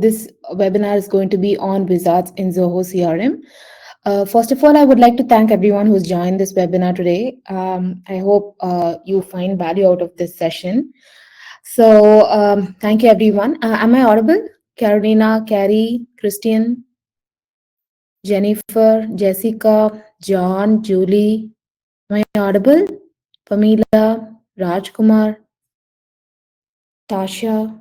this webinar is going to be on wizards in Zoho CRM. First of all, I would like to thank everyone who's joined this webinar today. I hope you find value out of this session. So thank you, everyone. Am I audible? Carolina, Carrie, Christian, Jennifer, Jessica, John, Julie. Am I audible? Pamela, Rajkumar, Tasha.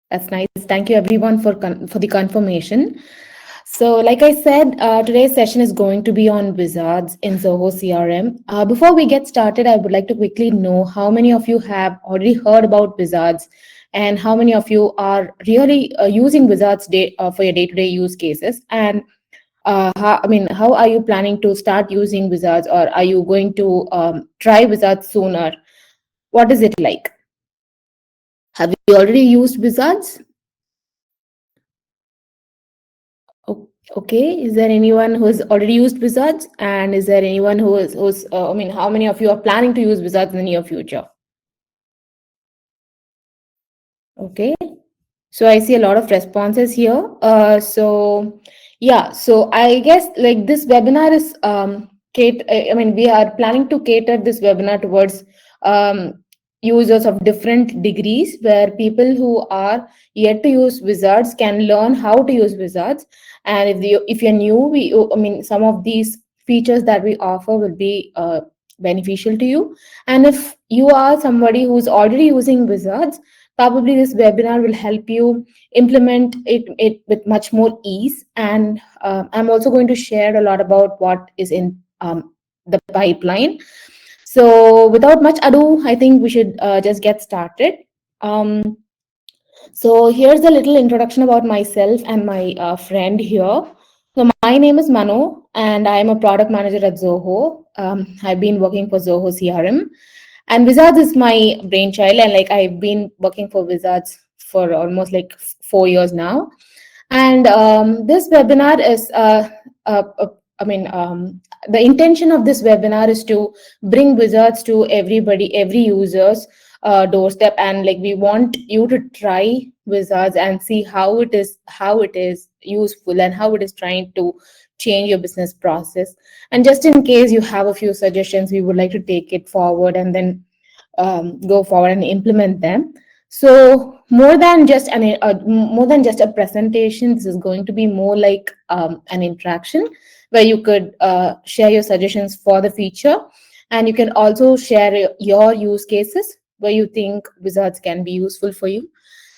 That's nice. Thank you, everyone, for the confirmation. So, like I said, today's session is going to be on wizards in Zoho CRM. Before we get started, I would like to quickly know how many of you have already heard about wizards, and how many of you are really using wizards for your day-to-day use cases. And how are you planning to start using wizards, or are you going to try wizards sooner? What is it like? Have you already used wizards? Okay, is there anyone who's already used wizards? And is there anyone how many of you are planning to use wizards in the near future? Okay, so I see a lot of responses here. So I guess like this webinar is we are planning to cater this webinar towards users of different degrees, where people who are yet to use wizards can learn how to use wizards. And if you're new, some of these features that we offer will be beneficial to you. And if you are somebody who's already using wizards, probably this webinar will help you implement it with much more ease. And I'm also going to share a lot about what is in the pipeline. So without much ado, I think we should just get started. So here's a little introduction about myself and my friend here. So my name is Mano, and I am a product manager at Zoho. I've been working for Zoho CRM, and Wizards is my brainchild. And like I've been working for Wizards for almost like 4 years now. And this webinar is, the intention of this webinar is to bring Wizards to everybody, every user's doorstep. And like we want you to try wizards and see how it is useful and how it is trying to change your business process. And just in case you have a few suggestions, we would like to take it forward and then go forward and implement them. So more than just a presentation, this is going to be more like an interaction where you could share your suggestions for the feature, and you can also share your use cases where you think wizards can be useful for you.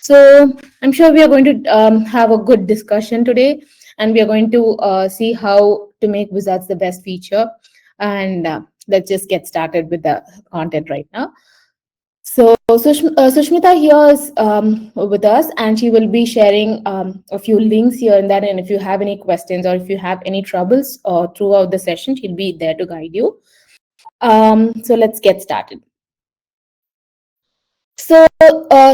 So I'm sure we are going to have a good discussion today, and we are going to see how to make wizards the best feature. And let's just get started with the content right now. So Sushmita here is with us, and she will be sharing a few links here and there. And if you have any questions or if you have any troubles throughout the session, she'll be there to guide you. So let's get started. So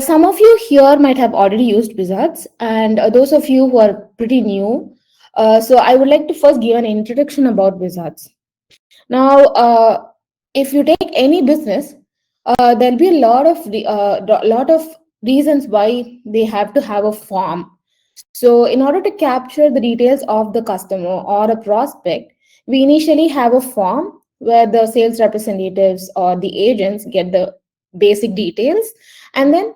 some of you here might have already used wizards, and those of you who are pretty new, so I would like to first give an introduction about wizards. Now, if you take any business, there'll be a lot of reasons why they have to have a form. So in order to capture the details of the customer or a prospect, we initially have a form where the sales representatives or the agents get the basic details, and then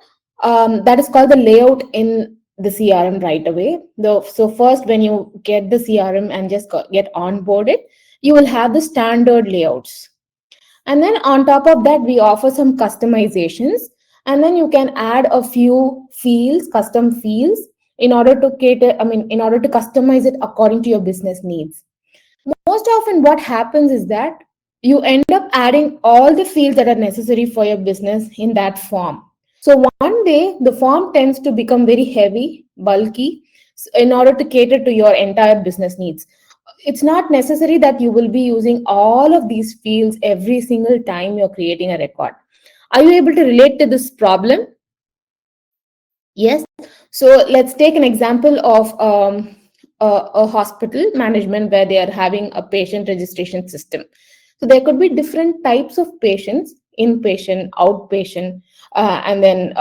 that is called the layout in the CRM right away. So first, when you get the CRM and just get onboarded, you will have the standard layouts. And then on top of that, we offer some customizations, and then you can add a few fields, custom fields, in order to customize it according to your business needs. Most often what happens is that you end up adding all the fields that are necessary for your business in that form. So one day the form tends to become very heavy, bulky, in order to cater to your entire business needs. It's not necessary that you will be using all of these fields every single time you're creating a record. Are you able to relate to this problem? Yes. So let's take an example of a hospital management where they are having a patient registration system. So there could be different types of patients: inpatient, outpatient, and then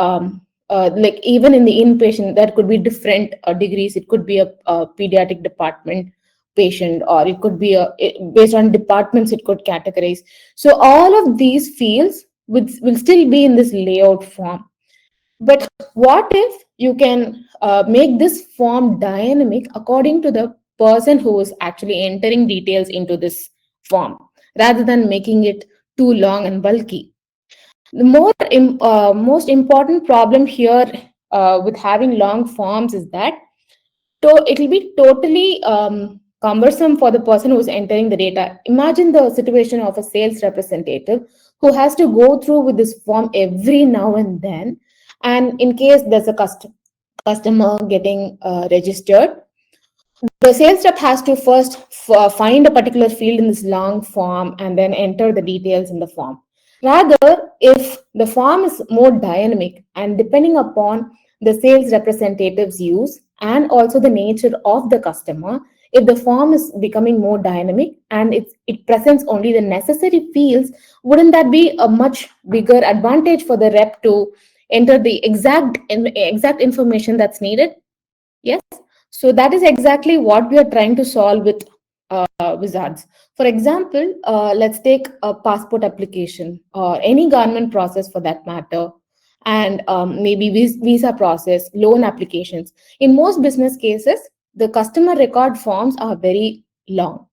like even in the inpatient, there could be different degrees. It could be a pediatric department patient, or it could be based on departments, it could categorize. So all of these fields will still be in this layout form. But what if you can make this form dynamic according to the person who is actually entering details into this form, rather than making it too long and bulky? The most important problem here with having long forms is that it will be totally cumbersome for the person who's entering the data. Imagine the situation of a sales representative who has to go through with this form every now and then, and in case there's a customer getting registered, the sales rep has to first find a particular field in this long form and then enter the details in the form. Rather, if the form is more dynamic and depending upon the sales representative's use and also the nature of the customer, if the form is becoming more dynamic and it presents only the necessary fields, wouldn't that be a much bigger advantage for the rep to enter the exact information that's needed? Yes. So that is exactly what we are trying to solve with wizards. For example, let's take a passport application or any government process for that matter, and maybe visa process, loan applications. In most business cases, the customer record forms are very long.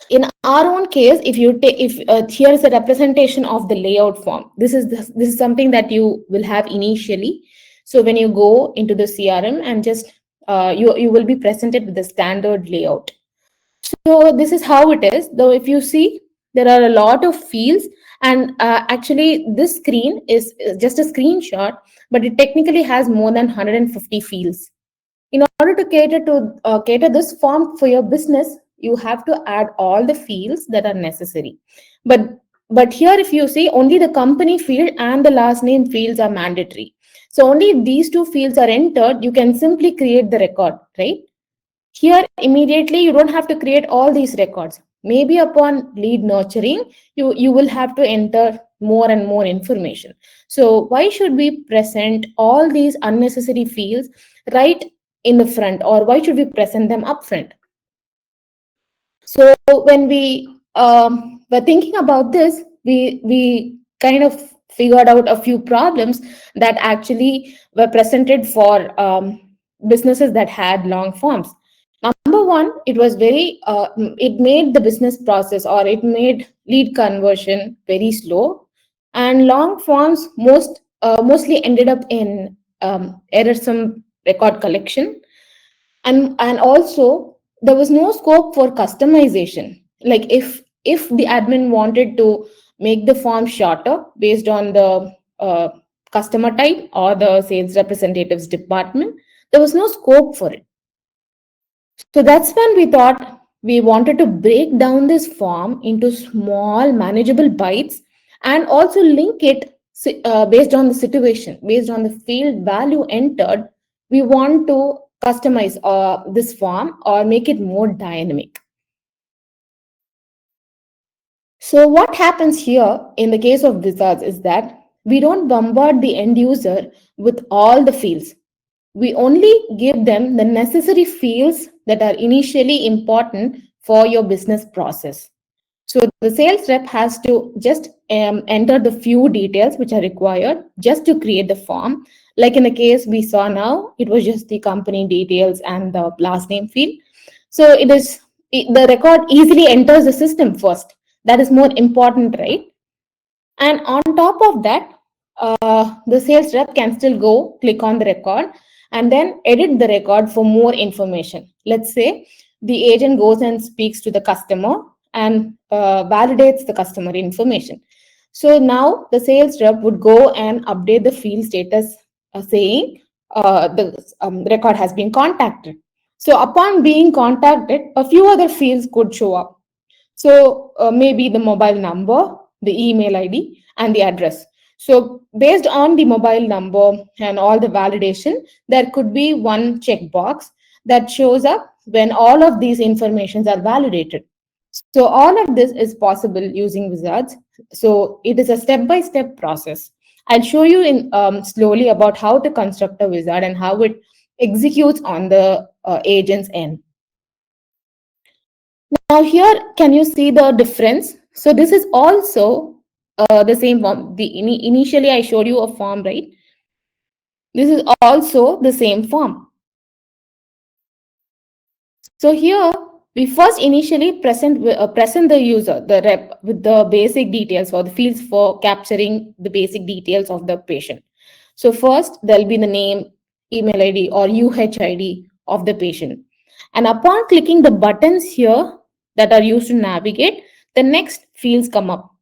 In our own case, if you take, if here is a representation of the layout form. This is something that you will have initially. So when you go into the CRM and just you will be presented with the standard layout. So this is how it is. Though if you see, there are a lot of fields, and actually this screen is just a screenshot, but it technically has more than 150 fields. In order to cater this form for your business, you have to add all the fields that are necessary. But here, if you see, only the company field and the last name fields are mandatory. So only if these two fields are entered, you can simply create the record, right? Here, immediately, you don't have to create all these records. Maybe upon lead nurturing, you will have to enter more and more information. So why should we present all these unnecessary fields right in the front, or why should we present them up front? So when we were thinking about this, we kind of figured out a few problems that actually were presented for businesses that had long forms. Number one, it was it made the business process, or it made lead conversion very slow, and long forms mostly ended up in errorsome record collection, and also there was no scope for customization. Like if the admin wanted to make the form shorter based on the customer type or the sales representative's department, there was no scope for it. So that's when we thought we wanted to break down this form into small, manageable bites, and also link it based on the situation, based on the field value entered. We want to customize this form or make it more dynamic. So what happens here in the case of wizards is that we don't bombard the end user with all the fields. We only give them the necessary fields that are initially important for your business process. So the sales rep has to just enter the few details which are required just to create the form. Like in the case we saw now, it was just the company details and the last name field. So the record easily enters the system first. That is more important, right? And on top of that, the sales rep can still go click on the record and then edit the record for more information. Let's say the agent goes and speaks to the customer and validates the customer information. So now the sales rep would go and update the field status saying the record has been contacted. So upon being contacted, a few other fields could show up. So maybe the mobile number, the email ID, and the address. So based on the mobile number and all the validation, there could be one checkbox that shows up when all of these informations are validated. So all of this is possible using wizards. So it is a step-by-step process. I'll show you in slowly about how to construct a wizard and how it executes on the agent's end. Now here, can you see the difference? So this is also the same form. Initially I showed you a form, right? This is also the same form. So here we first initially present the user, the rep, with the basic details or the fields for capturing the basic details of the patient. So first there'll be the name, email ID or UHID of the patient. And upon clicking the buttons here that are used to navigate, the next fields come up.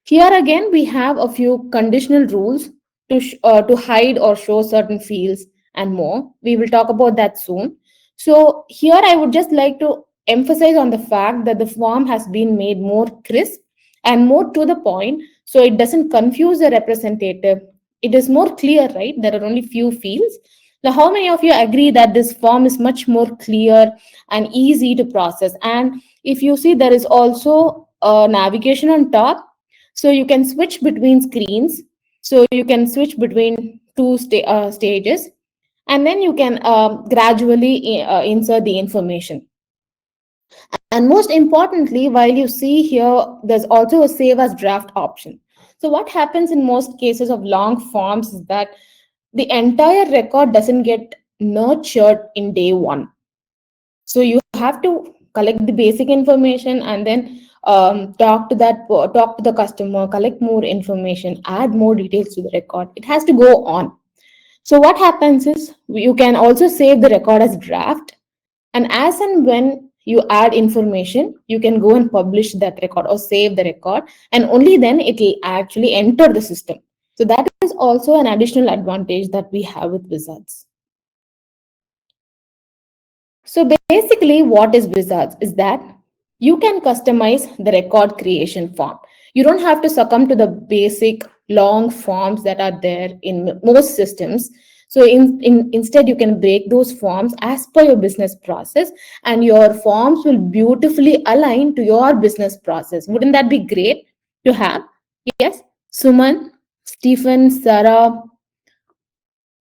Here again, we have a few conditional rules to hide or show certain fields and more. We will talk about that soon. So here I would just like to emphasize on the fact that the form has been made more crisp and more to the point, so it doesn't confuse the representative. It is more clear, right? There are only few fields. Now, how many of you agree that this form is much more clear and easy to process? And if you see, there is also a navigation on top, so you can switch between screens. So you can switch between two stages, and then you can gradually insert the information. And most importantly, while you see here, there's also a save as draft option. So what happens in most cases of long forms is that the entire record doesn't get nurtured in day one. So you have to collect the basic information and then talk to the customer, collect more information, add more details to the record. It has to go on. So what happens is you can also save the record as draft, and as and when you add information, you can go and publish that record or save the record, and only then it will actually enter the system. So that is also an additional advantage that we have with Wizards. So basically, what is Wizards is that you can customize the record creation form. You don't have to succumb to the basic long forms that are there in most systems. So instead, you can break those forms as per your business process, and your forms will beautifully align to your business process. Wouldn't that be great to have? Yes, Suman, Stephen, Sarah,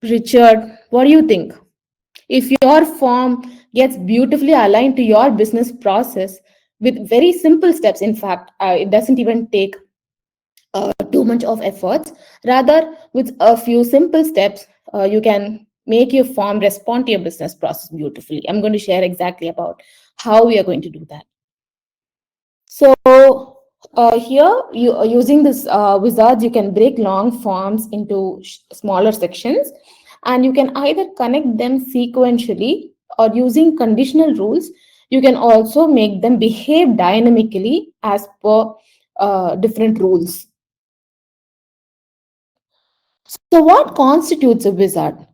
Richard, what do you think? If your form gets beautifully aligned to your business process with very simple steps, in fact, it doesn't even take too much of efforts. Rather, with a few simple steps, you can make your form respond to your business process beautifully. I'm going to share exactly about how we are going to do that. So here, using this wizards, you can break long forms into smaller sections, and you can either connect them sequentially or using conditional rules. You can also make them behave dynamically as per different rules. So what constitutes a wizard?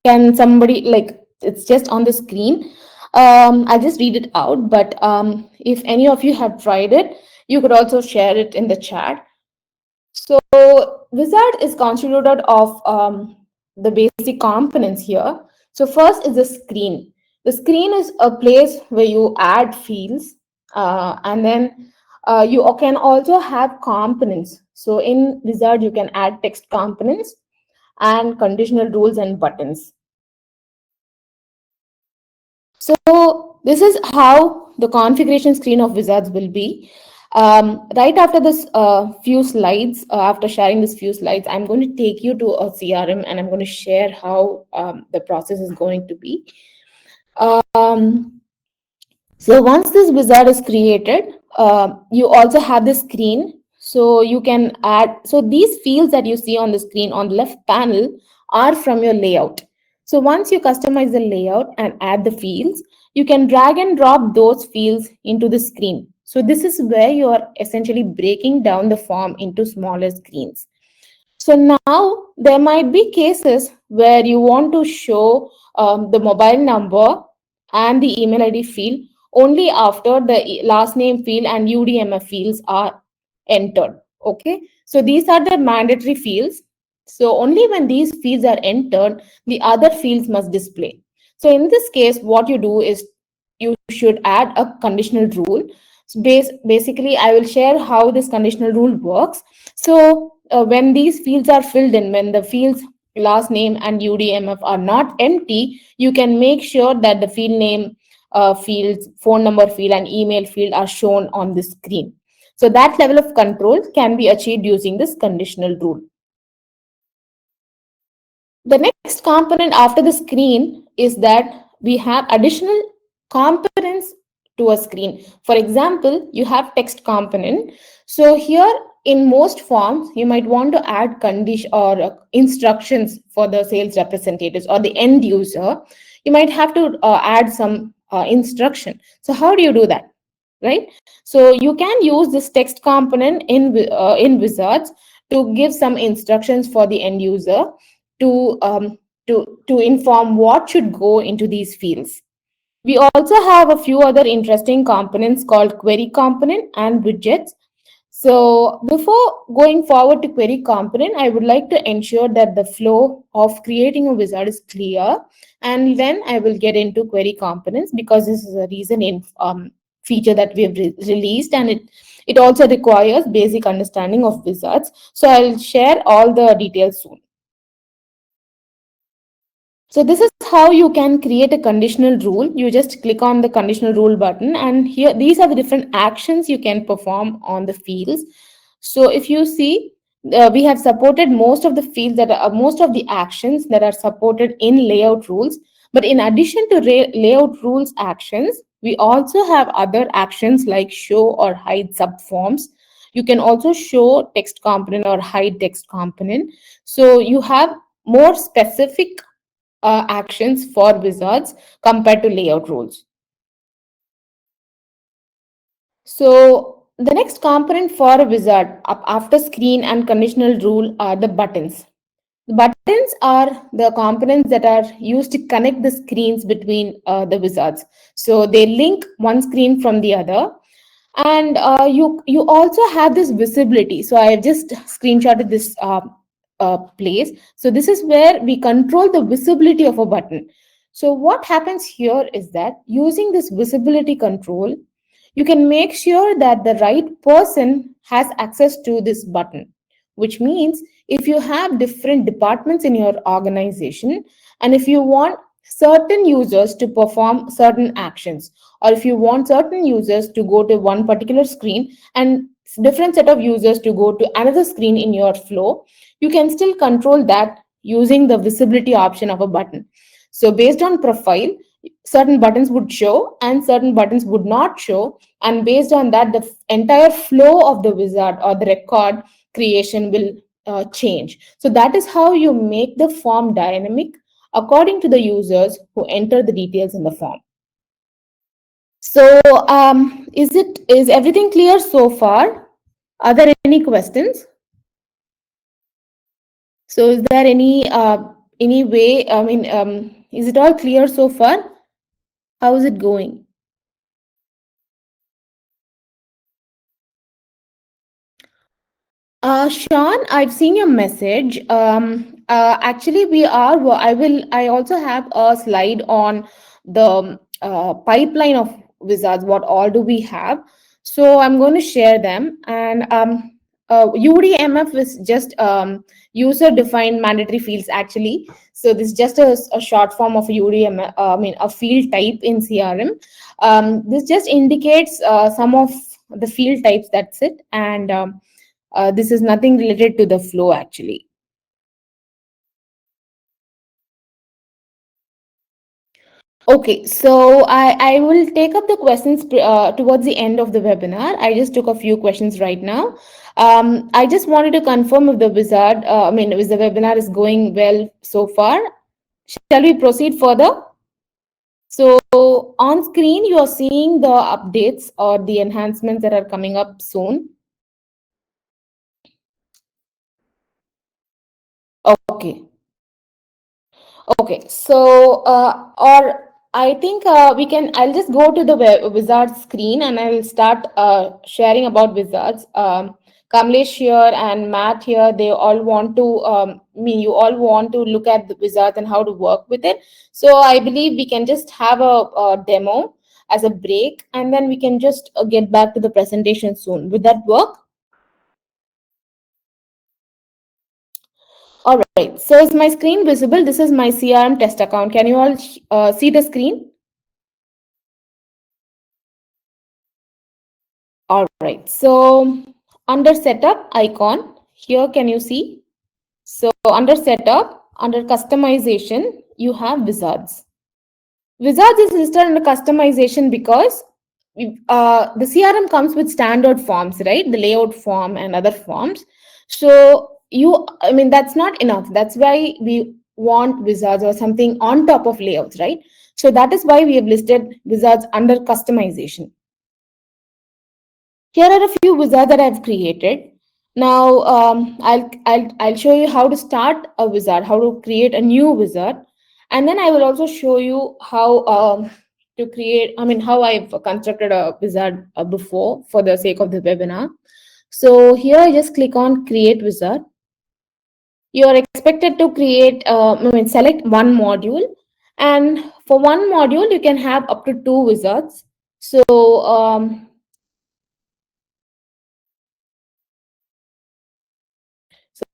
Can somebody, like, it's just on the screen. I'll just read it out, but if any of you have tried it, you could also share it in the chat. So wizard is constituted of the basic components here. So first is the screen. The screen is a place where you add fields, and then you can also have components. So in wizard, you can add text components and conditional rules and buttons. So this is how the configuration screen of Wizards will be. Right after this few slides, after sharing this few slides, I'm going to take you to a CRM and I'm going to share how the process is going to be. So once this wizard is created, you also have the screen. So you can add, so these fields that you see on the screen on the left panel are from your layout. So once you customize the layout and add the fields, you can drag and drop those fields into the screen. So this is where you are essentially breaking down the form into smaller screens. So now there might be cases where you want to show the mobile number and the email ID field only after the last name field and UDMF fields are entered. Okay, so these are the mandatory fields. So only when these fields are entered, the other fields must display. So in this case, what you do is you should add a conditional rule So basically, I will share how this conditional rule works. So when these fields are filled in, when the fields last name and UDMF are not empty, you can make sure that the field name fields, phone number field, and email field are shown on the screen. So that level of control can be achieved using this conditional rule. The next component after the screen is that we have additional components to a screen. For example, you have text component. So here in most forms, you might want to add condition or instructions for the sales representatives or the end user. You might have to add some instruction. So how do you do that? Right? So you can use this text component in Wizards to give some instructions for the end user to inform what should go into these fields. We also have a few other interesting components called query component and widgets. So before going forward to query component, I would like to ensure that the flow of creating a wizard is clear, and then I will get into query components because this is a recent feature that we have released, and it also requires basic understanding of wizards. So I'll share all the details soon. So this is how you can create a conditional rule. You just click on the conditional rule button, and here these are the different actions you can perform on the fields. So if you see, we have supported most of the fields that are most of the actions that are supported in layout rules. But in addition to layout rules actions, we also have other actions like show or hide subforms. You can also show text component or hide text component. So you have more specific actions for wizards compared to layout rules. So the next component for a wizard after screen and conditional rule are the buttons. The buttons are the components that are used to connect the screens between the wizards. So they link one screen from the other. And you also have this visibility. So I have just screenshotted this place. So this is where we control the visibility of a button. So what happens here is that using this visibility control, you can make sure that the right person has access to this button, which means if you have different departments in your organization, and if you want certain users to perform certain actions, or if you want certain users to go to one particular screen and different set of users to go to another screen in your flow, you can still control that using the visibility option of a button. So based on profile, certain buttons would show and certain buttons would not show, and based on that, the entire flow of the wizard or the record creation will change. So that is how you make the form dynamic according to the users who enter the details in the form. So is everything clear so far? Are there any questions? So is there any way, I mean, is it all clear so far? How is it going? Sean, I've seen your message. Actually, we are. I also have a slide on the pipeline of wizards. What all do we have? So I'm going to share them. And UDMF is just user-defined mandatory fields. Actually, so this is just a short form of UDMF. I mean, a field type in CRM. This just indicates some of the field types. That's it. And this is nothing related to the flow actually. Okay, so I will take up the questions towards the end of the webinar. I just took a few questions right now. I just wanted to confirm if the wizard, if the webinar is going well so far. Shall we proceed further? So on screen, you are seeing the updates or the enhancements that are coming up soon. Okay. Okay, so or I think we can. I'll just go to the wizard screen and I will start sharing about wizards. Kamlesh here and Matt here, they all want to. You all want to look at the wizards and how to work with it. So I believe we can just have a demo. as a break, and then we can just get back to the presentation soon. Would that work? All right. So is my screen visible? This is my CRM test account. Can you all see the screen? All right. So under setup icon here, can you see? So under setup, under customization, you have wizards. Wizards is listed under customization because the CRM comes with standard forms, right? The layout form and other forms. So I mean, that's not enough. That's why we want wizards or something on top of layouts, right? So that is why we have listed wizards under customization. Here are a few wizards that I've created. Now, I'll show you how to start a wizard, how to create a new wizard, and then I will also show you how to create. I mean, how I've constructed a wizard before for the sake of the webinar. So here, I just click on Create Wizard. You are expected to create. I mean, select one module, and for one module, you can have up to 2 wizards. So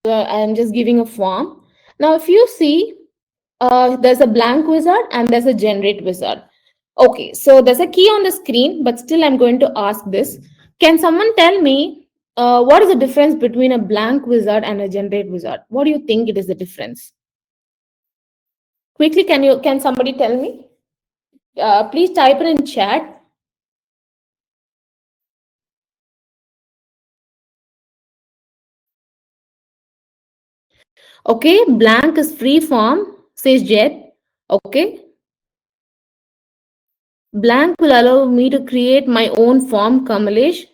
I'm just giving a form. Now, if you see, there's a blank wizard and there's a generate wizard. Okay, so there's a key on the screen, but still I'm going to ask this. Can someone tell me what is the difference between a blank wizard and a generate wizard? What do you think it is the difference? Quickly, can somebody tell me? Please type it in chat. Okay, blank is free form, says Jet. Okay. Blank will allow me to create my own form, Kamalesh.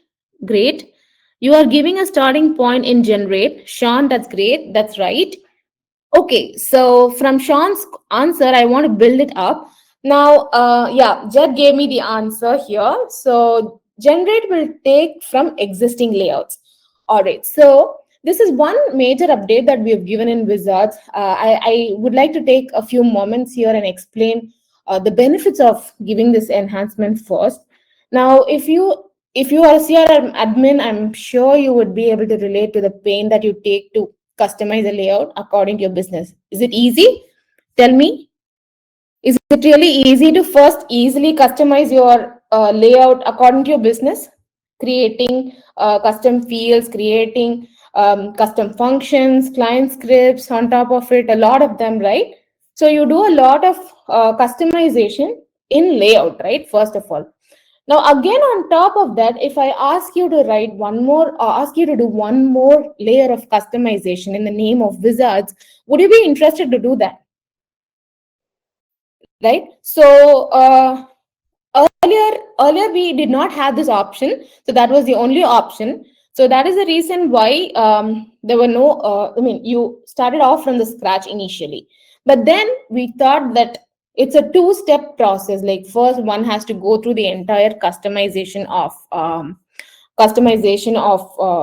Great. You are giving a starting point in generate. Sean, that's great. That's right. Okay, so from Sean's answer, I want to build it up. Now, yeah, Jed gave me the answer here. So generate will take from existing layouts. All right, so this is one major update that we have given in Wizards. I would like to take a few moments here and explain the benefits of giving this enhancement first. Now, if you are a CRM admin, I'm sure you would be able to relate to the pain that you take to customize a layout according to your business. Is it easy? Tell me. Is it really easy to first easily customize your layout according to your business? Creating custom fields, creating custom functions, client scripts on top of it, a lot of them, right? So you do a lot of customization in layout, right? First of all. Now, again, on top of that, if I ask you to write one more, ask you to do one more layer of customization in the name of wizards, would you be interested to do that? Right? So, earlier we did not have this option, so that was the only option. So that is the reason why there were no. I mean, you started off from the scratch initially, but then we thought that it's a two-step process. Like first, one has to go through the entire customization of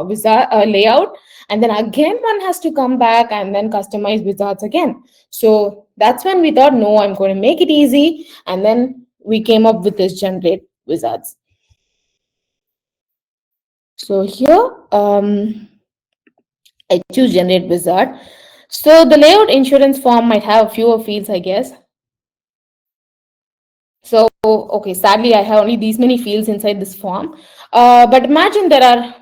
wizard layout, and then again one has to come back and then customize wizards again. So that's when we thought, no, I'm going to make it easy, and then we came up with this generate wizards. So here I choose generate wizard. So the layout insurance form might have fewer fields, I guess. So, okay, sadly, I have only these many fields inside this form. But imagine there are,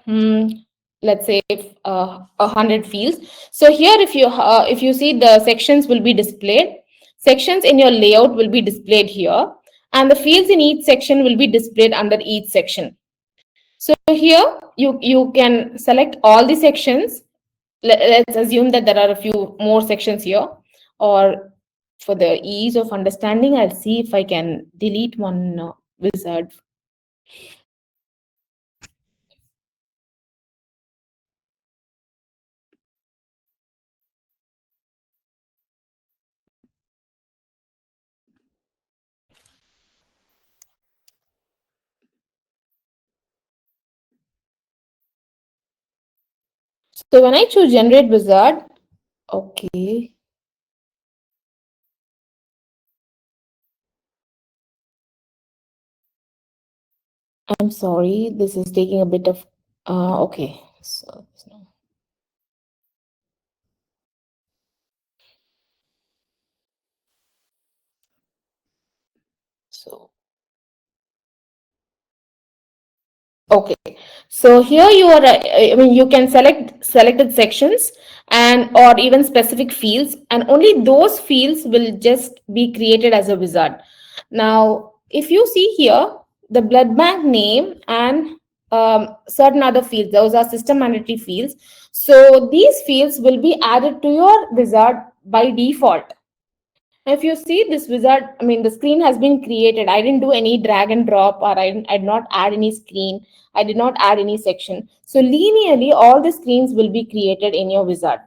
let's say, 100 fields. So here, if you see, the sections will be displayed. Sections in your layout will be displayed here, and the fields in each section will be displayed under each section. So here, you can select all the sections. Let's assume that there are a few more sections here, or for the ease of understanding, I'll see if I can delete one wizard. So when I choose generate wizard, okay. I'm sorry, this is taking a bit of, okay. So okay, so here you are, I mean, you can select selected sections and or even specific fields, and only those fields will just be created as a wizard. Now, if you see here, the blood bank name and certain other fields, those are system mandatory fields. So these fields will be added to your wizard by default. If you see this wizard, I mean, the screen has been created. I didn't do any drag and drop, or I did not add any screen. I did not add any section. So linearly, all the screens will be created in your wizard.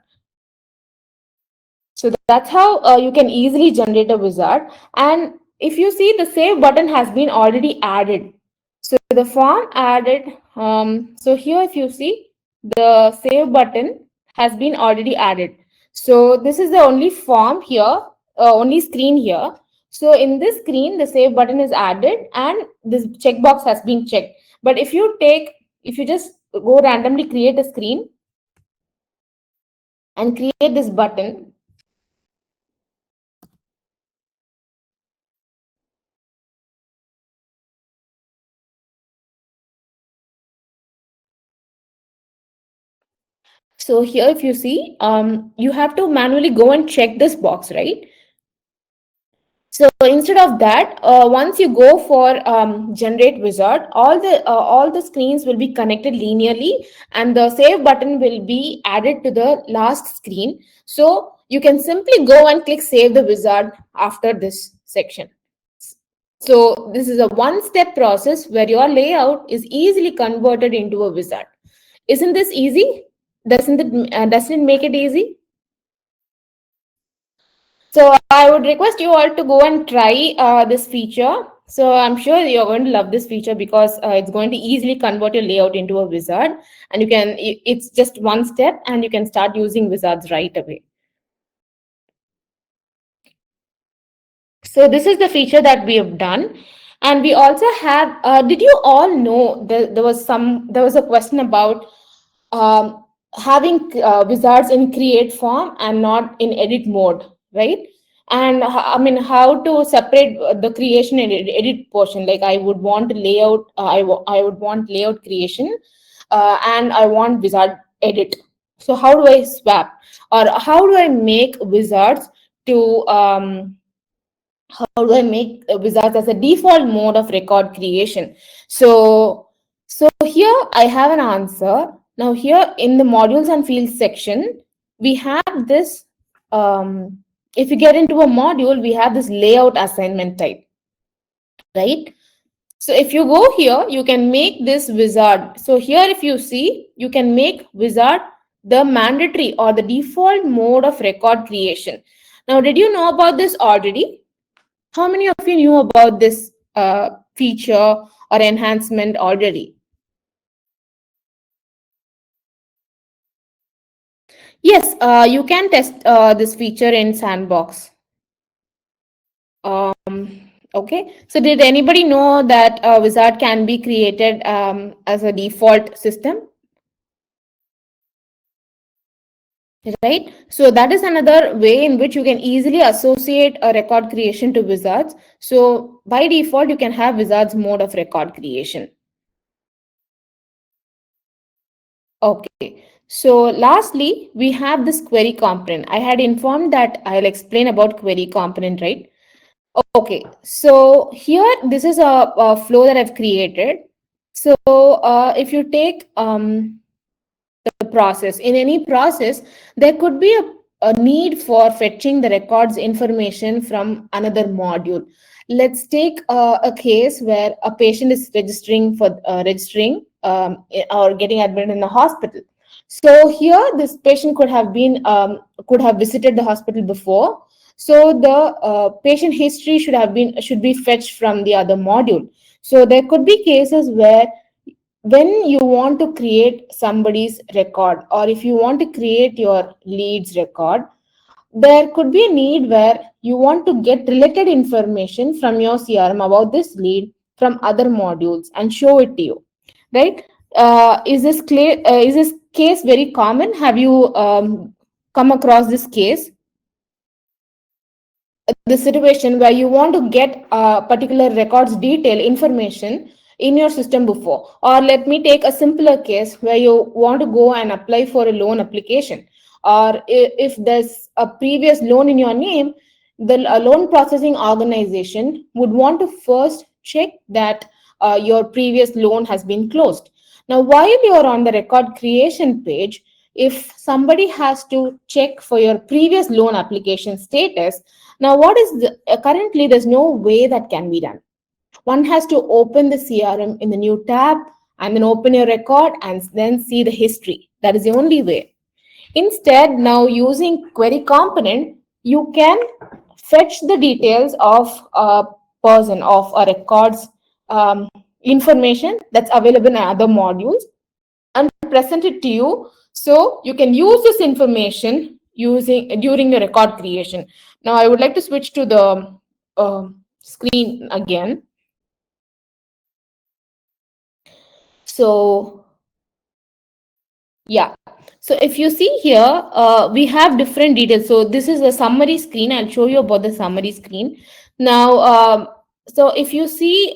So that's how you can easily generate a wizard. And if you see, the save button has been already added. So the form added, so here if you see, the save button has been already added. So this is the only form here, only screen here. So in this screen, the save button is added and this checkbox has been checked. But if you just go randomly create a screen and create this button, so here, if you see, you have to manually go and check this box, right? So instead of that, once you go for generate wizard, all the screens will be connected linearly, and the save button will be added to the last screen. So you can simply go and click save the wizard after this section. So this is a one-step process where your layout is easily converted into a wizard. Isn't this easy? Doesn't it make it easy? So I would request you all to go and try this feature. So I'm sure you're going to love this feature because it's going to easily convert your layout into a wizard, and it's just one step and you can start using wizards right away. So this is the feature that we have done. And we also have, did you all know there was a question about having wizards in create form and not in edit mode, right? And I mean, how to separate the creation and edit portion. Like I would want layout, I would want layout creation, and I want wizard edit. So how do I swap, or how do I make wizards to how do I make wizards as a default mode of record creation? So here I have an answer. Now here in the modules and fields section, we have this, if you get into a module, we have this layout assignment type, right? So if you go here, you can make this wizard. So here if you see, you can make wizard the mandatory or the default mode of record creation. Now, did you know about this already? How many of you knew about this feature or enhancement already? Yes, you can test this feature in Sandbox. Okay, so did anybody know that a wizard can be created as a default system? Right, so that is another way in which you can easily associate a record creation to wizards. So by default, you can have wizards mode of record creation. Okay, so lastly, we have this query component. I had informed that I'll explain about query component, right? Okay, so here, this is a flow that I've created. So if you take the process, in any process, there could be a need for fetching the records information from another module. Let's take a case where a patient is registering or getting admitted in the hospital. So here, this patient could have visited the hospital before. So the patient history should be fetched from the other module. So there could be cases where when you want to create somebody's record, or if you want to create your leads record, there could be a need where you want to get related information from your CRM about this lead from other modules and show it to you, right? Is this case very common? Have you come across this case? The situation where you want to get particular records detail information in your system before. Or let me take a simpler case where you want to go and apply for a loan application, or if there's a previous loan in your name, the loan processing organization would want to first check that your previous loan has been closed. Now while you're on the record creation page, if somebody has to check for your previous loan application status, now, currently there's no way that can be done. One has to open the CRM in the new tab and then open your record and then see the history. That is the only way. Instead, now using query component, you can fetch the details of a person, of a record's information that's available in other modules, and present it to you, so you can use this information using during the record creation. Now I would like to switch to the screen again. So yeah, so if you see here, we have different details. So this is a summary screen. I'll show you about the summary screen now. So if you see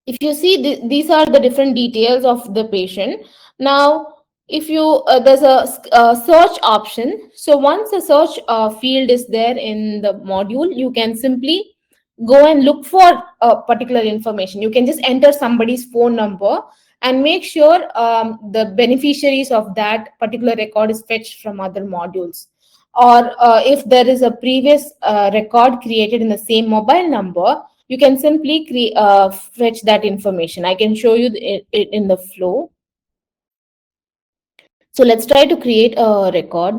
these are the different details of the patient. Now if you there's a search option. So once a search field is there in the module, you can simply go and look for particular information. You can just enter somebody's phone number and make sure the beneficiaries of that particular record is fetched from other modules. Or if there is a previous record created in the same mobile number, you can simply fetch that information. I can show you it in the flow. So let's try to create a record.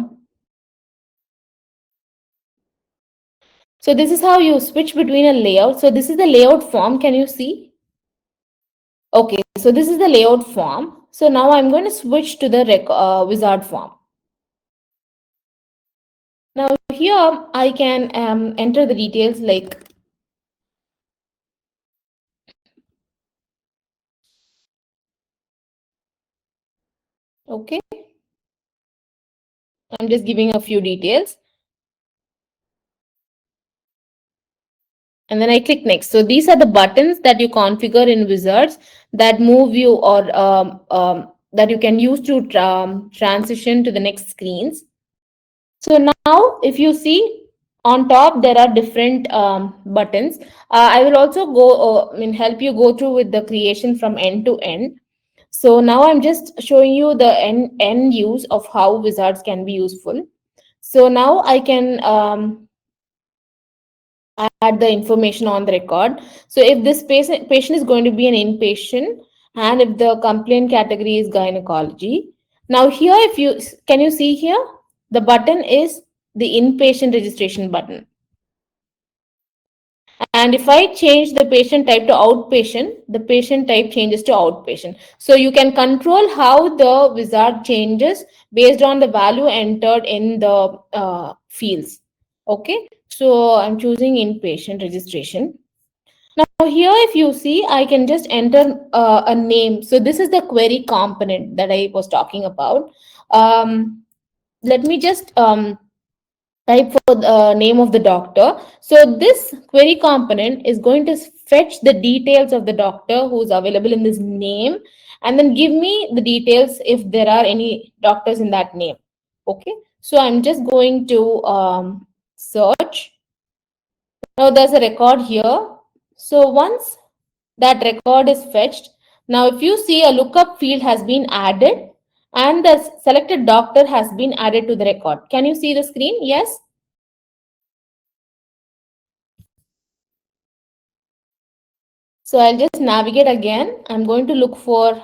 So this is how you switch between a layout. So this is the layout form. Can you see? Okay, so this is the layout form. So now I'm going to switch to the wizard form. Now here I can enter the details like okay. I'm just giving a few details. And then I click next. So these are the buttons that you configure in Wizards that move you or that you can use to transition to the next screens. So now if you see on top, there are different buttons. I will also go help you go through with the creation from end to end. So now I'm just showing you the end use of how Wizards can be useful. So now I can add the information on the record. So if this patient is going to be an inpatient, and if the complaint category is gynecology. Now here, if you can you see here, the button is the inpatient registration button. And if I change the patient type to outpatient, the patient type changes to outpatient. So you can control how the wizard changes based on the value entered in the fields. Okay, so I'm choosing inpatient registration. Now here, if you see, I can just enter a name. So this is the query component that I was talking about. Let me just type for the name of the doctor. So this query component is going to fetch the details of the doctor who's available in this name, and then give me the details if there are any doctors in that name. Okay, so I'm just going to search. Now there's a record here. So once that record is fetched, now if you see, a lookup field has been added and the selected doctor has been added to the record. Can you see the screen? Yes. So I'll just navigate again. I'm going to look for.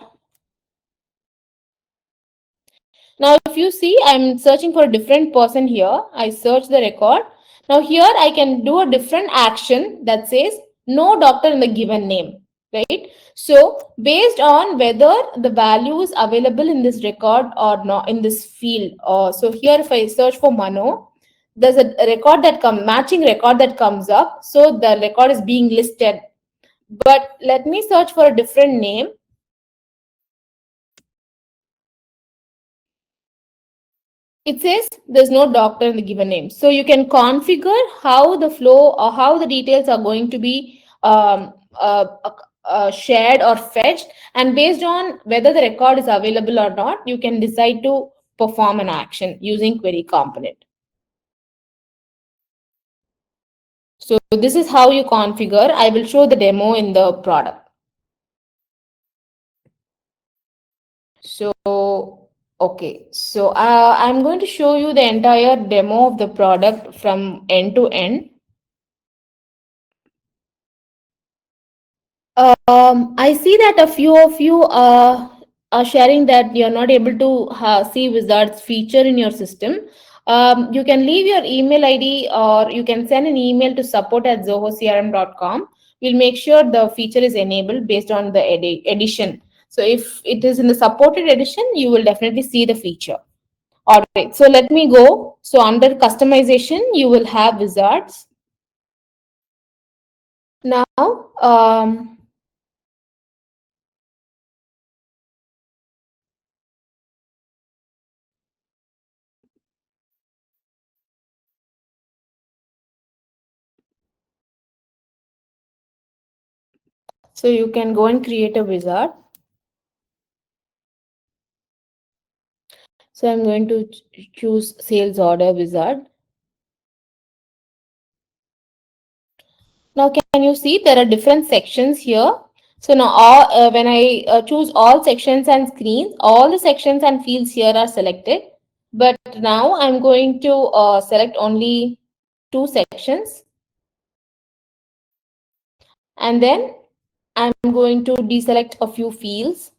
Now if you see, I'm searching for a different person here. I search the record. Now here I can do a different action that says no doctor in the given name, right? So based on whether the value is available in this record or not in this field. So here if I search for Mano, there's a record that matching record that comes up. So the record is being listed. But let me search for a different name. It says there's no doctor in the given name. So you can configure how the flow or how the details are going to be shared or fetched. And based on whether the record is available or not, you can decide to perform an action using query component. So this is how you configure. I will show the demo in the product. So, okay. So I'm going to show you the entire demo of the product from end to end. I see that a few of you are sharing that you're not able to see Wizards feature in your system. You can leave your email ID or you can send an email to support@zohocrm.com. We'll make sure the feature is enabled based on the edition. So if it is in the supported edition, you will definitely see the feature. All right, so let me go. So under customization, you will have Wizards. Now, so you can go and create a wizard. So I'm going to choose sales order wizard. Now, can you see there are different sections here? So now when I choose all sections and screens, all the sections and fields here are selected. But now I'm going to select only 2 sections. And then I'm going to deselect a few fields.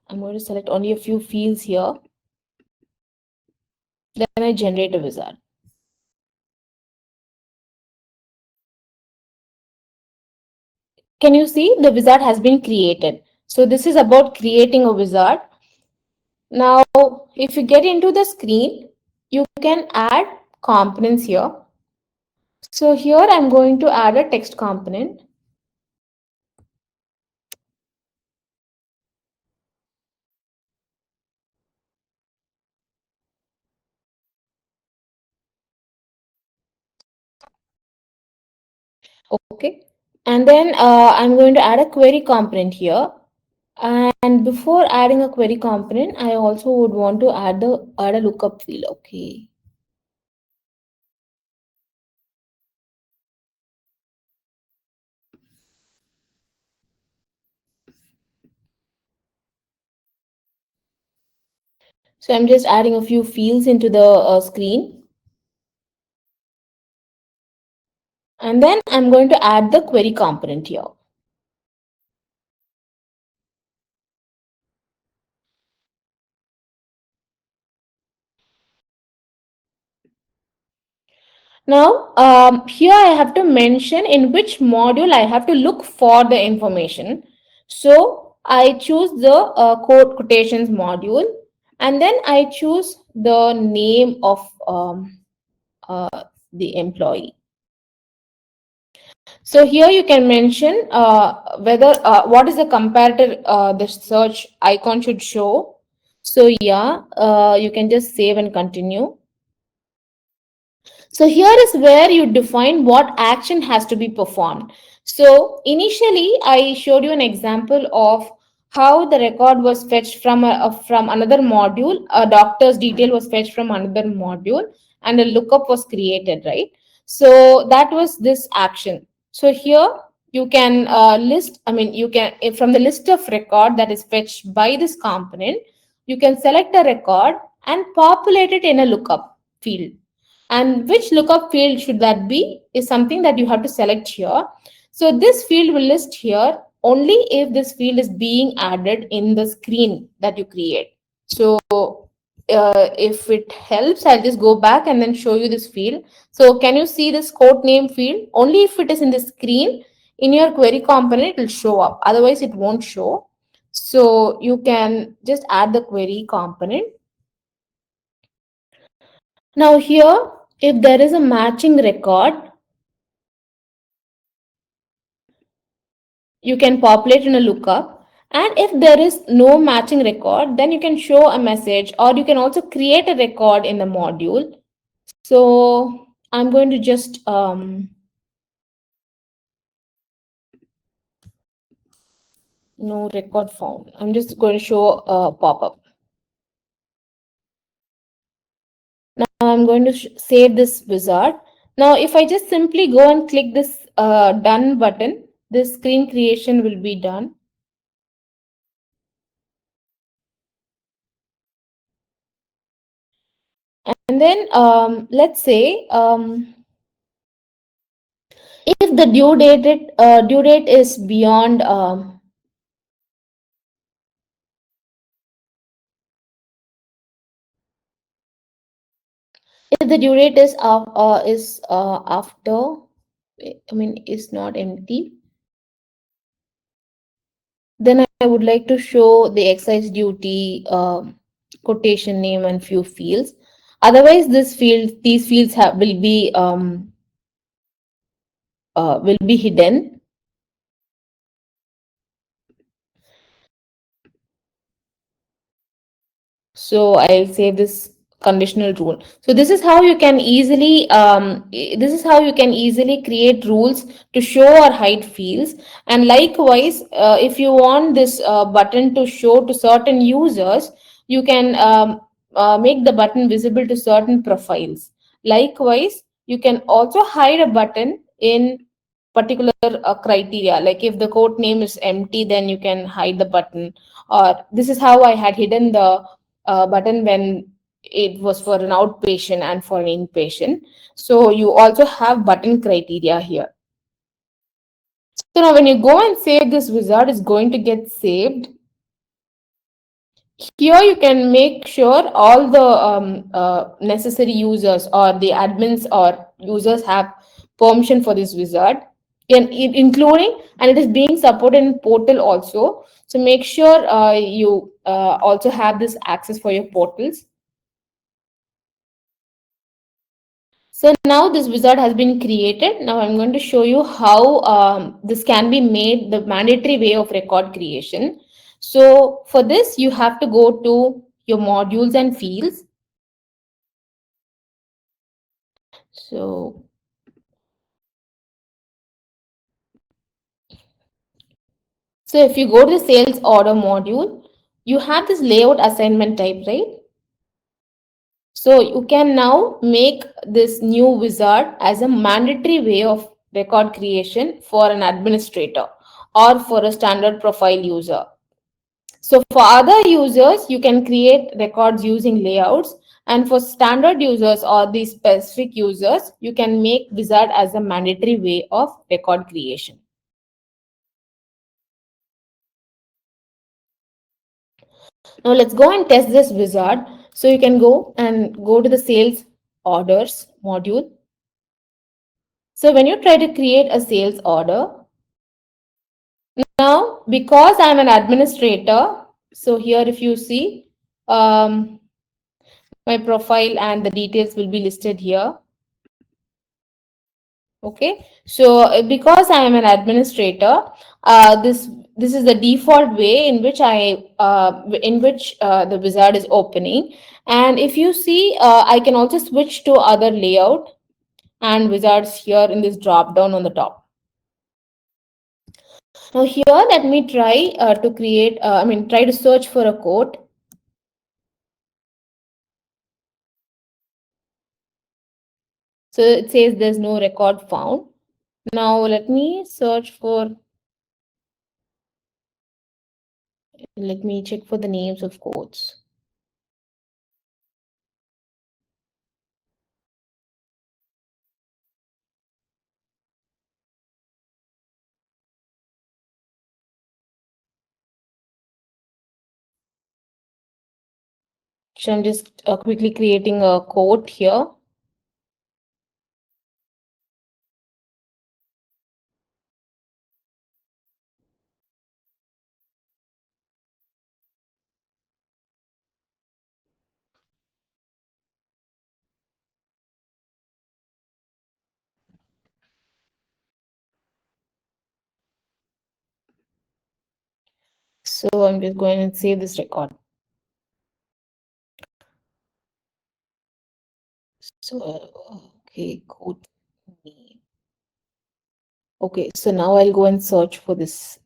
I'm going to select only a few fields here. Then I generate a wizard. Can you see the wizard has been created? So this is about creating a wizard. Now, if you get into the screen, you can add components here. So here I'm going to add a text component. Okay. And then I'm going to add a query component here. And before adding a query component, I also would want to add a lookup field. Okay. So I'm just adding a few fields into the screen. And then I'm going to add the query component here. Now, here I have to mention in which module I have to look for the information. So I choose the code quotations module, and then I choose the name of the employee. So here you can mention whether what is the comparator the search icon should show. So yeah, you can just save and continue. So here is where you define what action has to be performed. So initially, I showed you an example of how the record was fetched from another module. A doctor's detail was fetched from another module, and a lookup was created, right? So that was this action. So here you can list. I mean, you can from the list of record that is fetched by this component, you can select a record and populate it in a lookup field. And which lookup field should that be is something that you have to select here. So this field will list here only if this field is being added in the screen that you create. So if it helps, I'll just go back and then show you this field. So can you see this quote name field? Only if it is in the screen in your query component, it will show up. Otherwise, it won't show. So you can just add the query component. Now here, if there is a matching record, you can populate in a lookup. And if there is no matching record, then you can show a message, or you can also create a record in the module. So I'm going to just no record found. I'm just going to show a pop-up. Now I'm going to save this wizard. Now if I just simply go and click this done button, this screen creation will be done. And then let's say if the due date is beyond if the due date is after, I mean, is not empty, then I would like to show the excise duty quotation name and few fields. Otherwise, these fields will be hidden. So I'll save this conditional rule. So this is how you can easily create rules to show or hide fields. And likewise, if you want this button to show to certain users, you can make the button visible to certain profiles. Likewise, you can also hide a button in particular criteria. Like if the code name is empty, then you can hide the button. Or this is how I had hidden the button when it was for an outpatient and for an inpatient. So you also have button criteria here. So now when you go and save this wizard, is going to get saved. Here you can make sure all the necessary users or the admins or users have permission for this wizard, including, and it is being supported in portal also. So make sure you also have this access for your portals. So now this wizard has been created. Now I'm going to show you how this can be made the mandatory way of record creation. So for this, you have to go to your modules and fields. So, so if you go to the sales order module, you have this layout assignment type, right? So you can now make this new wizard as a mandatory way of record creation for an administrator or for a standard profile user. So for other users, you can create records using layouts. And for standard users or the specific users, you can make wizard as a mandatory way of record creation. Now let's go and test this wizard. So you can go to the sales orders module. So when you try to create a sales order, now because I'm an administrator, so here if you see, my profile and the details will be listed here. Okay, so because I am an administrator, this is the default way in which the wizard is opening. And if you see, I can also switch to other layout and wizards here in this drop down on the top. Now here, let me try to create. Try to search for a quote. So it says there's no record found. Now let me search for. Let me check for the names of quotes. So I'm just quickly creating a quote here. So I'm just going and save this record. So, okay, code name. Okay, so now I'll go and search for this.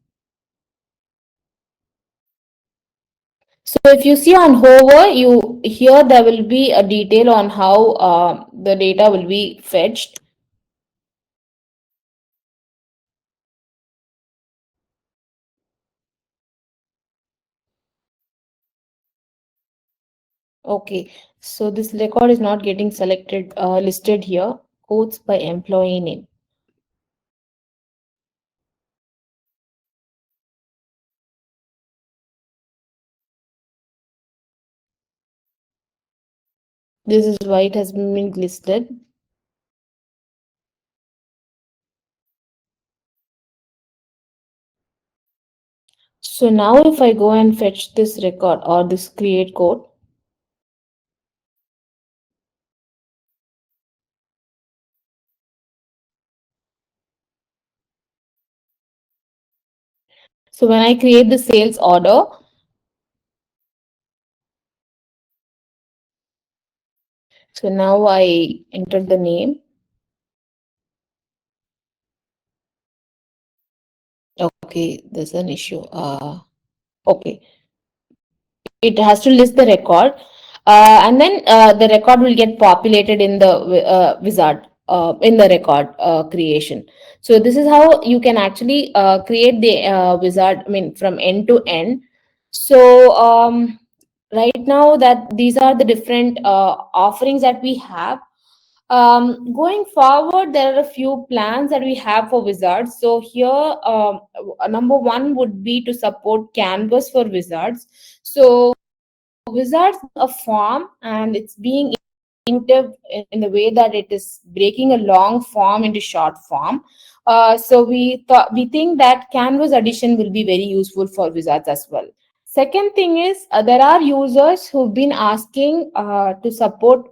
So if you see on hover, you here there will be a detail on how the data will be fetched. Okay, so this record is not getting selected, listed here. Quotes by employee name. This is why it has been listed. So now if I go and fetch this record or this create code, so when I create the sales order, so now I enter the name. Okay, there's an issue. Okay, it has to list the record, and then the record will get populated in the wizard in the record creation. So this is how you can actually create the wizard, I mean, from end to end. So right now that these are the different offerings that we have. Going forward, there are a few plans that we have for wizards. So here, number one would be to support Canvas for wizards. So wizards a form, and it's being intuitive in the way that it is breaking a long form into short form. So we think that Canvas addition will be very useful for wizards as well. Second thing is, there are users who've been asking to support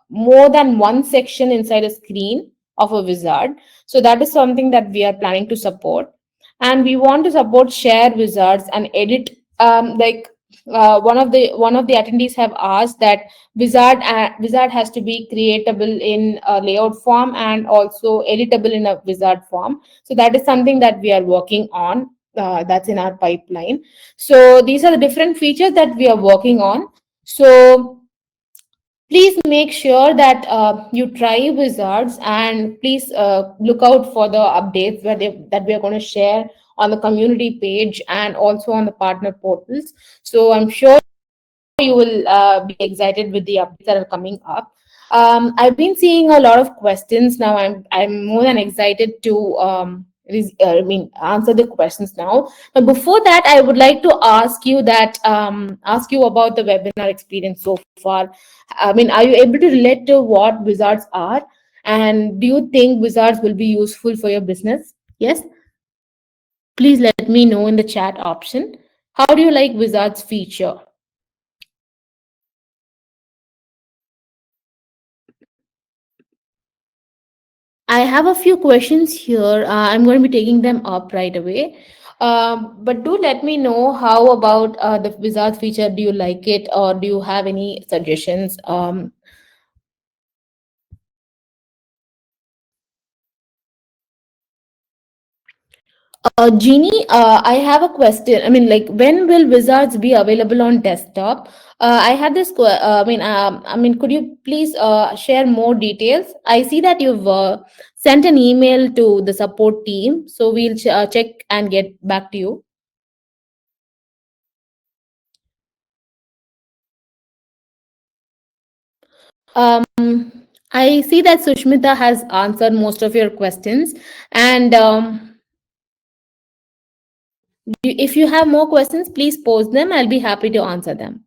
more than one section inside a screen of a wizard. So that is something that we are planning to support. And we want to support share wizards and edit, like one of the attendees have asked that wizard has to be creatable in a layout form and also editable in a wizard form. So that is something that we are working on, that's in our pipeline. So these are the different features that we are working on. So please make sure that you try wizards, and please look out for the updates that we are going to share on the community page and also on the partner portals. So I'm sure you will be excited with the updates that are coming up. I've been seeing a lot of questions now. I'm more than excited to answer the questions now. But before that, I would like to ask you about the webinar experience so far. I mean, are you able to relate to what wizards are, and do you think wizards will be useful for your business? Yes. Please let me know in the chat option. How do you like wizards feature? I have a few questions here. I'm going to be taking them up right away. But do let me know how about the wizards feature. Do you like it, or do you have any suggestions? Jeannie, I have a question. I mean, like, when will wizards be available on desktop? I had this. Could you please share more details? I see that you've sent an email to the support team, so we'll check and get back to you. Um, I see that Sushmita has answered most of your questions, and if you have more questions, please post them. I'll be happy to answer them.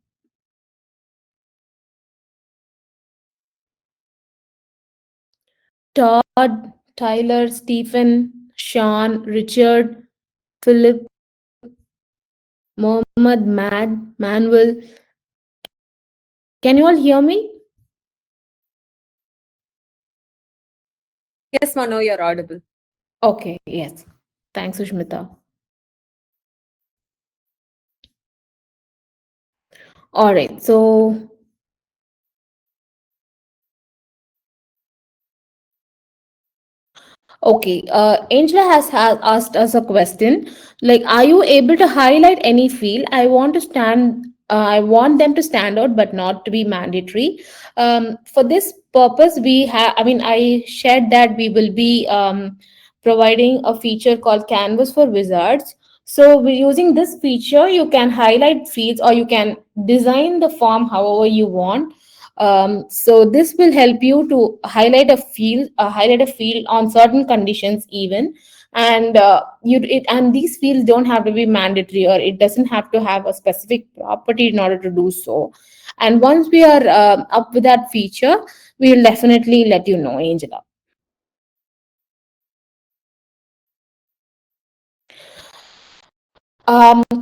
Todd, Tyler, Stephen, Sean, Richard, Philip, Mohammed, Manuel. Can you all hear me? Yes, Mano, you're audible. Okay, yes. Thanks, Sushmita. All right. So okay, Angela has asked us a question like, are you able to highlight any field? I want to stand. I want them to stand out, but not to be mandatory. For this purpose, we have. I mean, I shared that we will be providing a feature called Canvas for Wizards. So, we're using this feature. You can highlight fields, or you can design the form however you want. So this will help you to highlight a field on certain conditions even, and and these fields don't have to be mandatory, or it doesn't have to have a specific property in order to do so. And once we are up with that feature, we will definitely let you know, Angela.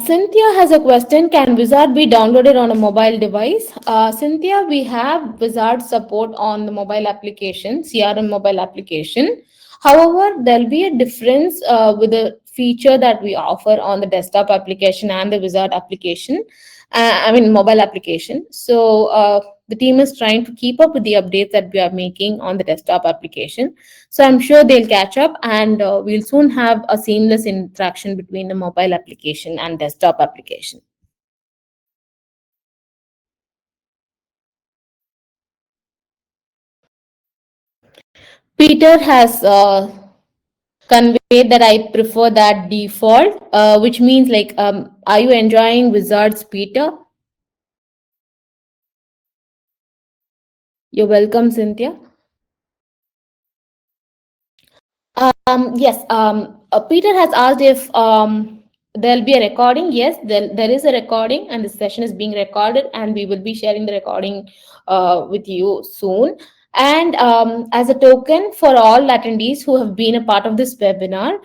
Cynthia has a question. Can Wizard be downloaded on a mobile device? Cynthia, we have Wizard support on the mobile application, CRM mobile application. However, there'll be a difference with the feature that we offer on the desktop application and the Wizard application. I mean, mobile application. So the team is trying to keep up with the updates that we are making on the desktop application. So I'm sure they'll catch up, and we'll soon have a seamless interaction between the mobile application and desktop application. Peter has conveyed that I prefer that default, which means like, are you enjoying Wizards, Peter? You're welcome, Cynthia. Yes, Peter has asked if there'll be a recording. Yes, there is a recording, and the session is being recorded, and we will be sharing the recording with you soon. And as a token for all attendees who have been a part of this webinar,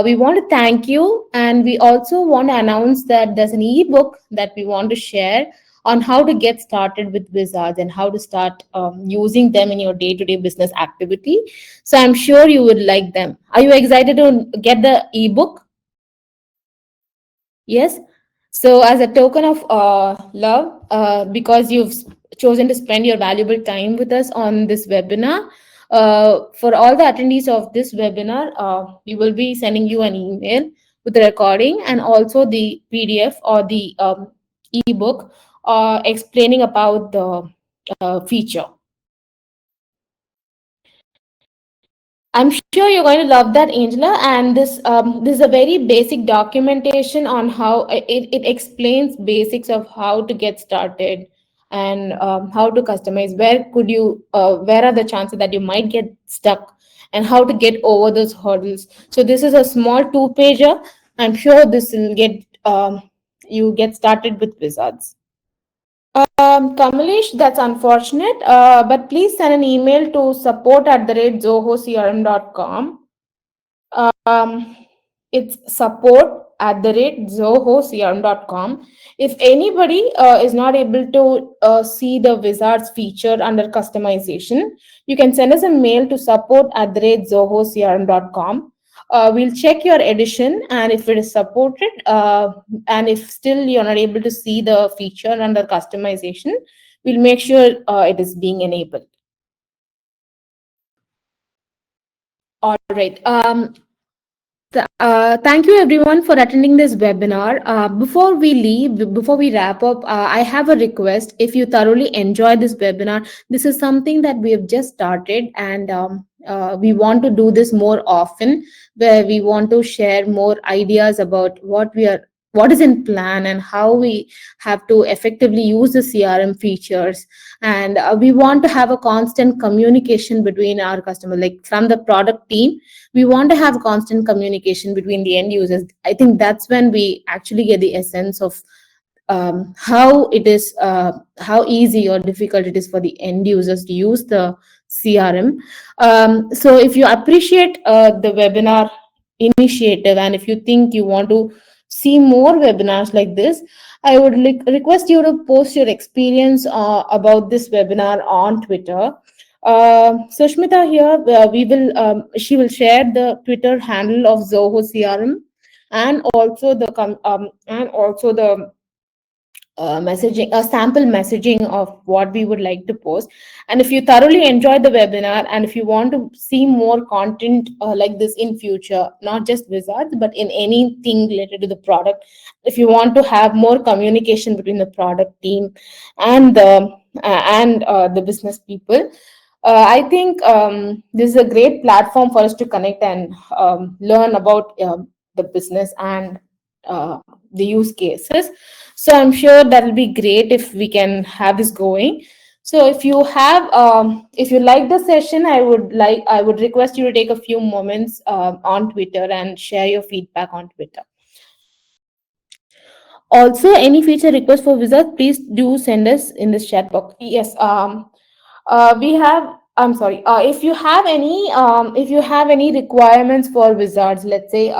we want to thank you, and we also want to announce that there's an ebook that we want to share on how to get started with wizards and how to start using them in your day-to-day business activity. So I'm sure you would like them. Are you excited to get the ebook? Yes. So as a token of love, because you've chosen to spend your valuable time with us on this webinar, for all the attendees of this webinar, we will be sending you an email with the recording and also the PDF or the ebook explaining about the feature. I'm sure you're going to love that, Angela. And this is a very basic documentation on how it explains basics of how to get started and how to customize. Where are the chances that you might get stuck, and how to get over those hurdles. So this is a small two-pager. I'm sure this will get you get started with wizards. Kamalesh, that's unfortunate, but please send an email to support at the rate zohocrm.com. Um, it's support at the rate zohocrm.com. If anybody is not able to see the wizards feature under customization, you can send us a mail to support at the rate zohocrm.com. We'll check your edition, and if it is supported, and if still you're not able to see the feature under customization, we'll make sure it is being enabled. All right. Thank you everyone for attending this webinar. Before we wrap up, I have a request. If you thoroughly enjoyed this webinar, this is something that we have just started, and we want to do this more often, where we want to share more ideas about what is in plan and how we have to effectively use the CRM features. And we want to have a constant communication between our customer, like from the product team. We want to have constant communication between the end users. I think that's when we actually get the essence of how easy or difficult it is for the end users to use the CRM. So if you appreciate the webinar initiative, and if you think you want to see more webinars like this, I would request you to post your experience about this webinar on Twitter. Sushmita here, she will share the Twitter handle of Zoho CRM, and also the messaging, a sample messaging of what we would like to post. And if you thoroughly enjoyed the webinar, and if you want to see more content like this in future, not just wizards but in anything related to the product, if you want to have more communication between the product team and the business people, I think this is a great platform for us to connect and learn about the business and the use cases. So I'm sure that will be great if we can have this going. So if you like the session, I would request you to take a few moments on Twitter and share your feedback on Twitter. Also, any feature request for wizards, please do send us in this chat box. Yes, we have. I'm sorry. If you have any requirements for wizards, let's say,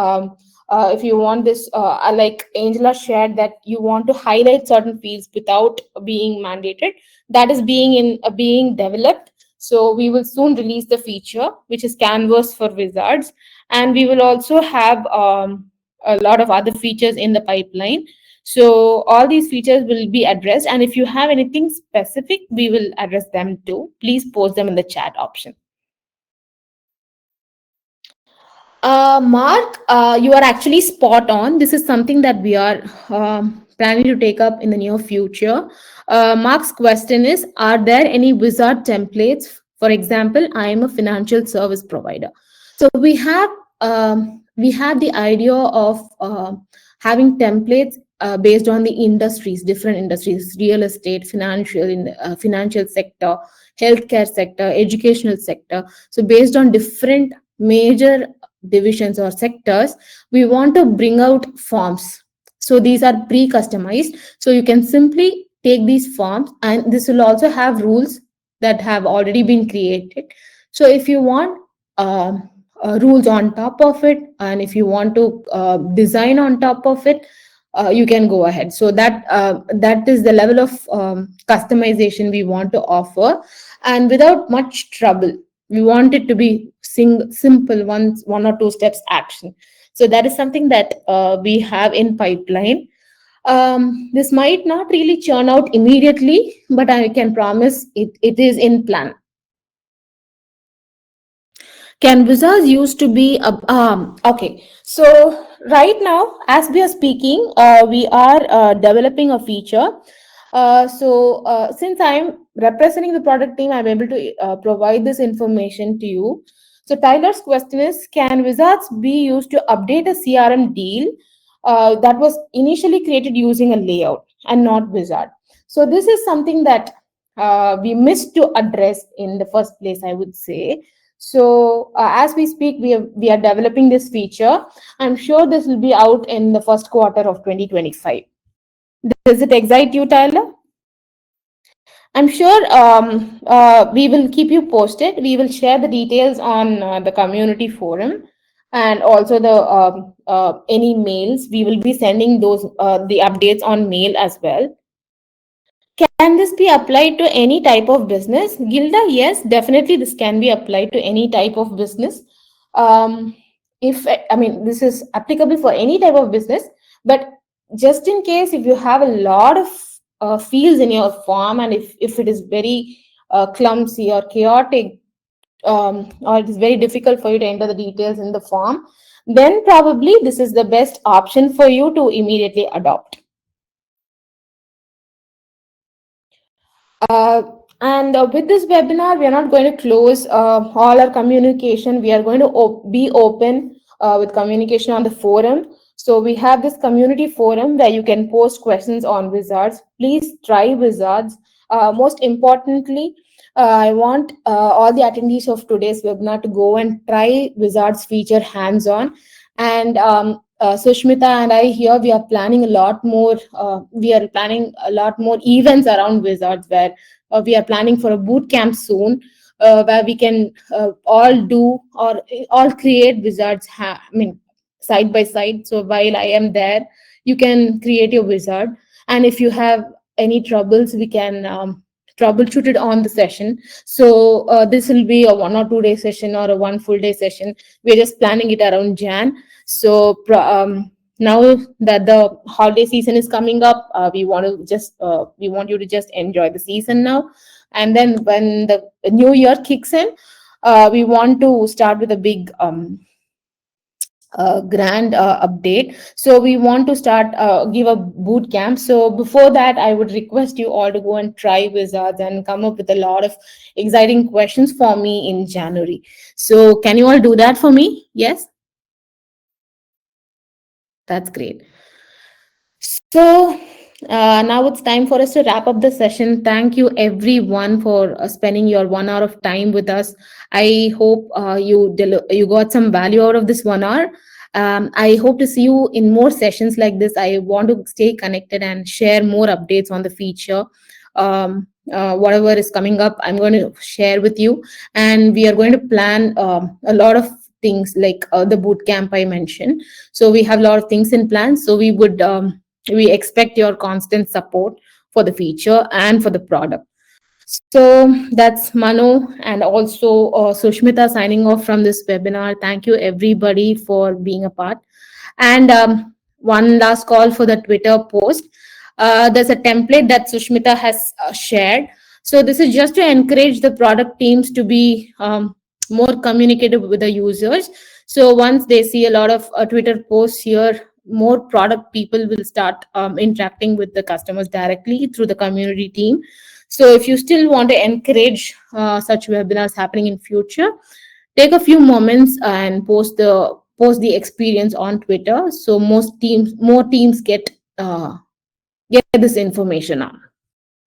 if you want this, like Angela shared that you want to highlight certain fields without being mandated, that is being developed. So we will soon release the feature, which is Canvas for wizards, and we will also have a lot of other features in the pipeline. So all these features will be addressed, and if you have anything specific, we will address them too. Please post them in the chat option. Mark, you are actually spot on. This is something that we are planning to take up in the near future. Mark's question is: are there any wizard templates? For example, I am a financial service provider. So we have the idea of having templates based on the industries, different industries: real estate, financial sector, healthcare sector, educational sector. So based on different major divisions or sectors, we want to bring out forms. So these are pre-customized. So you can simply take these forms, and this will also have rules that have already been created. So if you want rules on top of it, and if you want to design on top of it, you can go ahead. So that is the level of customization we want to offer, and without much trouble. We want it to be simple, one or two steps action. So that is something that we have in pipeline. This might not really churn out immediately, but I can promise it is in plan. Can wizards used to be okay? So right now, as we are speaking, we are developing a feature. Since I'm representing the product team, I'm able to provide this information to you. So Tyler's question is: can wizards be used to update a CRM deal that was initially created using a layout and not wizard? So this is something that we missed to address in the first place, I would say. So as we speak, we are developing this feature. I'm sure this will be out in the first quarter of 2025. Does it excite you, Tyler? I'm sure we will keep you posted. We will share the details on the community forum, and also the any mails. We will be sending those the updates on mail as well. Can this be applied to any type of business? Gilda, yes, definitely this can be applied to any type of business. If I mean, this is applicable for any type of business, but just in case if you have a lot of fields in your form, and if it is very clumsy or chaotic, or it is very difficult for you to enter the details in the form, then probably this is the best option for you to immediately adopt. And with this webinar, we are not going to close all our communication. We are going to be open with communication on the forum. So we have this community forum where you can post questions on wizards. Please try wizards. Most importantly, I want all the attendees of today's webinar to go and try wizards feature hands-on. And Sushmita and I here, we are planning a lot more. We are planning a lot more events around wizards, where we are planning for a boot camp soon, where we can all do or all create wizards. Side by side. So while I am there, you can create your wizard, and if you have any troubles, we can troubleshoot it on the session. So this will be a 1 or 2 day session or a 1 full day session. We're just planning it around Jan. So now that the holiday season is coming up, we want you to just enjoy the season now, and then when the new year kicks in, we want to start with a big grand update. So we want to start give a boot camp. So before that, I would request you all to go and try Wizards and come up with a lot of exciting questions for me in January. So can you all do that for me? Yes, that's great. So now it's time for us to wrap up the session. Thank you everyone for spending your 1 hour of time with us. I hope you got some value out of this 1 hour. I hope to see you in more sessions like this. I want to stay connected and share more updates on the feature. Whatever is coming up, I'm going to share with you, and we are going to plan a lot of things like the boot camp I mentioned. So we have a lot of things in plan. So we expect your constant support for the feature and for the product. So that's Manu and also Sushmita signing off from this webinar. Thank you everybody for being a part. And one last call for the Twitter post. There's a template that Sushmita has shared. So this is just to encourage the product teams to be more communicative with the users. So once they see a lot of Twitter posts here, more product people will start interacting with the customers directly through the community team. So if you still want to encourage such webinars happening in future, take a few moments and post the experience on Twitter. So more teams get this information on.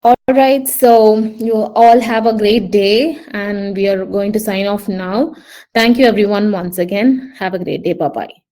All right, so you all have a great day, and we are going to sign off now. Thank you everyone once again. Have a great day. Bye bye.